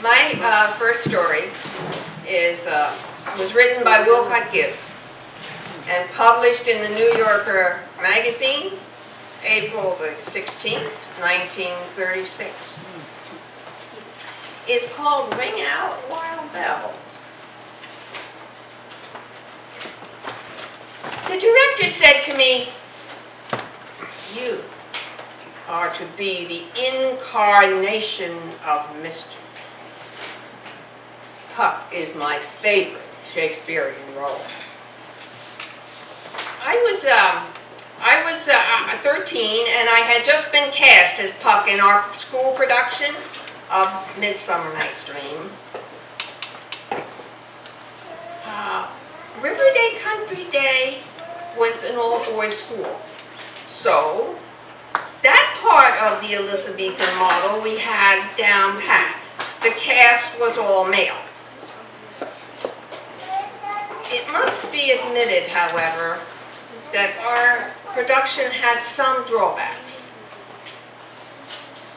My first story was written by Wilcott Gibbs and published in the New Yorker magazine, April the 16th, 1936. It's called Ring Out Wild Bells. The director said to me, "You are to be the incarnation of mischief. Puck is my favorite Shakespearean role." I was 13, and I had just been cast as Puck in our school production of Midsummer Night's Dream. Riverdale Country Day was an all-boys school, so that part of the Elizabethan model we had down pat. The cast was all male. It must be admitted, however, that our production had some drawbacks.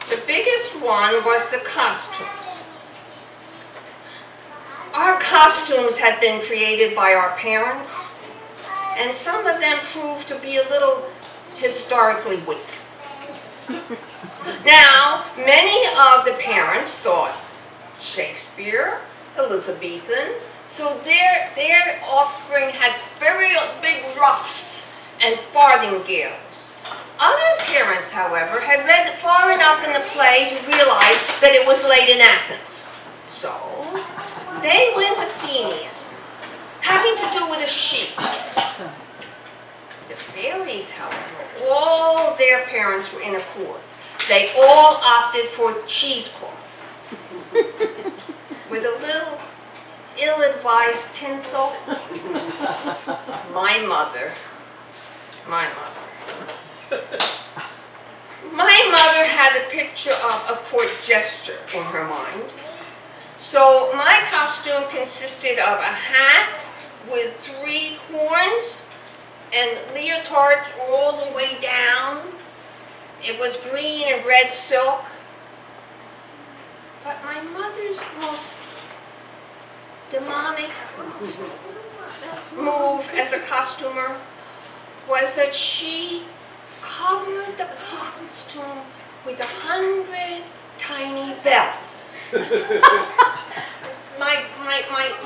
The biggest one was the costumes. Our costumes had been created by our parents, and some of them proved to be a little historically weak. Now, many of the parents thought Shakespeare, Elizabethan, so their offspring had very big ruffs and farthingales. Other parents, however, had read far enough in the play to realize that it was laid in Athens. So they went Athenian, having to do with a sheep. The fairies, however, all their parents were in accord. They all opted for cheesecloth with a little ill-advised tinsel. My mother had a picture of a court jester in her mind. So my costume consisted of a hat with 3 horns and leotards all the way down. It was green and red silk. But my mother's most demonic move as a costumer was that she covered the costume with 100 tiny bells.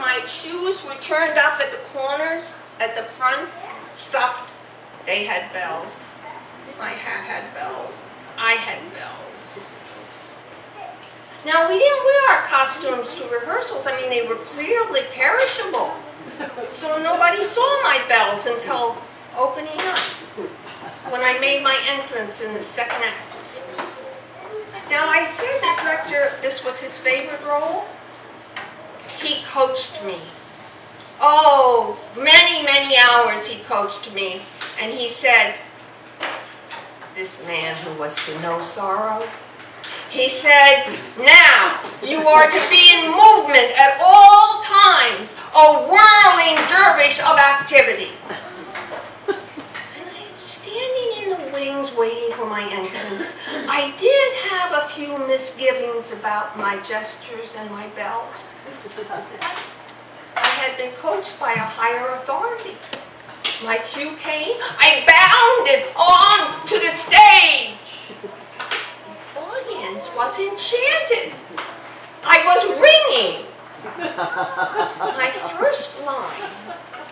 My shoes were turned up at the corners, at the front, stuffed. They had bells. My hat had bells. I had bells. Now, we didn't wear our costumes to rehearsals. I mean, they were clearly perishable. So nobody saw my bells until opening night, when I made my entrance in the second act. Now, I said the director, this was his favorite role. He coached me. Oh, many, many hours he coached me. And he said, this man who was to know sorrow, he said, "Now you are to be in movement at all times, a whirling dervish of activity." And I was standing in the wings waiting for my entrance. I did have a few misgivings about my gestures and my bells. I had been coached by a higher authority. My cue came, I bounded on to the stage. The audience was enchanted. I was ringing. My first line.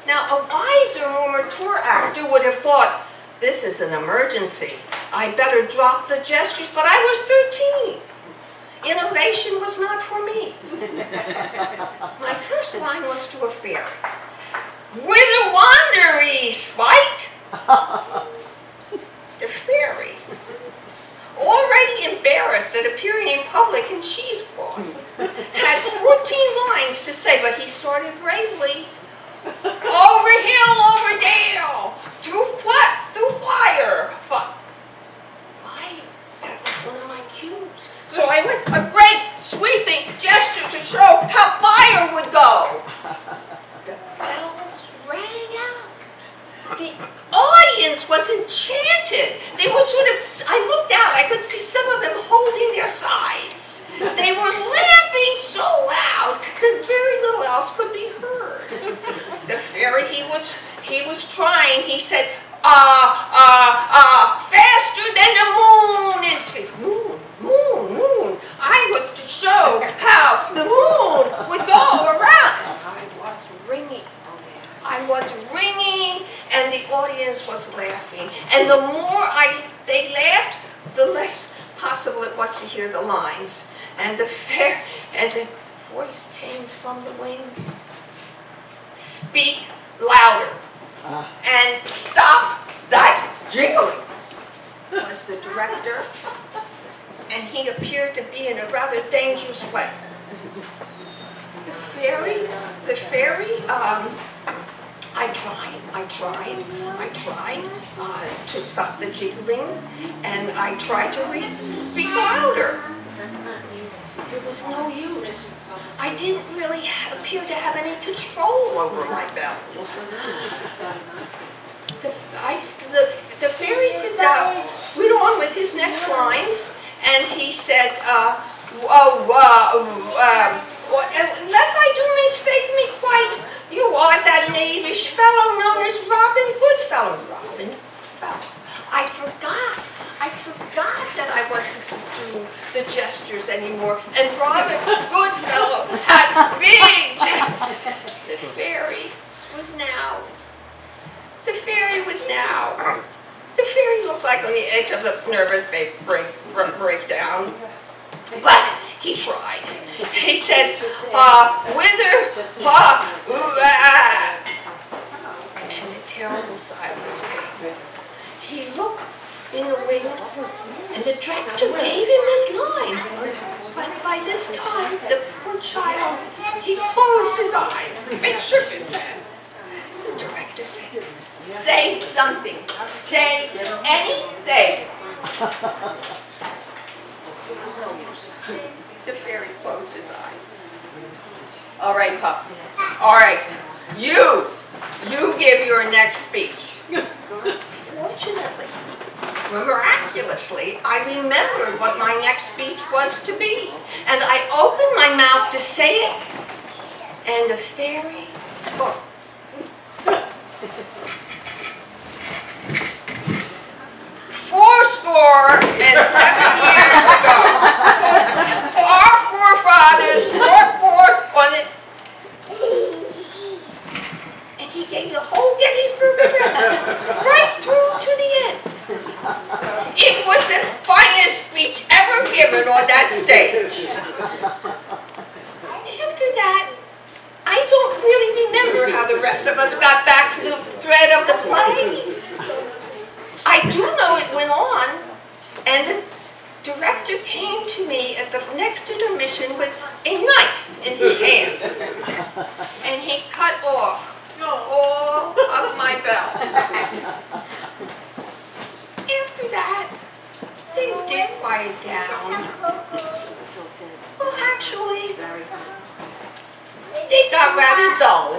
Now, a wiser, more mature actor would have thought, this is an emergency. I better drop the gestures, but I was 13. Innovation was not for me. My first line was to a fairy. "Whither wander ye, spite?" The fairy, already embarrassed at appearing in public in cheesecloth, had 14 lines to say, but he started bravely. "Over hill, over dale, through fire." Fire, that was one of my cues. So I went a great sweeping gesture to show how fire would go. The bells rang out. The audience was enchanted. They were sort of, I looked out, I could see some of them holding their sides. They were laughing so so loud that very little else could be heard. The fairy, he was trying, he said, faster than the moon is. Moon. I was to show how the moon would go around. I was ringing, and the audience was laughing. And the more they laughed, the less possible it was to hear the lines. And the voice came from the wings. Speak louder and stop that jiggling, was the director, and he appeared to be in a rather dangerous way. The fairy, I tried to stop the jiggling, and I tried to speak louder. It was no use. I didn't really appear to have any control over my bells. The fairy went on with his next lines, and he said, unless I do mistake me quite, you are that knavish fellow known as Robin Goodfellow. Robin Fellow. I forgot that I wasn't to do the gestures anymore, and Robin Goodfellow had big. The fairy looked like on the edge of the nervous breakdown, but he tried. He said, and a terrible silence came. He looked in the wings, and the director gave him his line. But by this time, the poor child, he closed his eyes and shook his head. The director said, say something. Say anything. It was no use. The fairy closed his eyes. All right, pup. All right. You give your next speech. Fortunately, miraculously, I remembered what my next speech was to be, and I opened my mouth to say it, and the fairy spoke. 7 years ago, our forefathers brought forth on it, and he gave the whole Gettysburg Address right through to the end. It was the finest speech ever given on that stage. After that, I don't really remember how the rest of us got back to the thread of the play. I do know it went on, and the director came to me at the next intermission with a knife in his hand, and he cut off all of my bells. After that, things did quiet down. Well, actually, it got rather dull.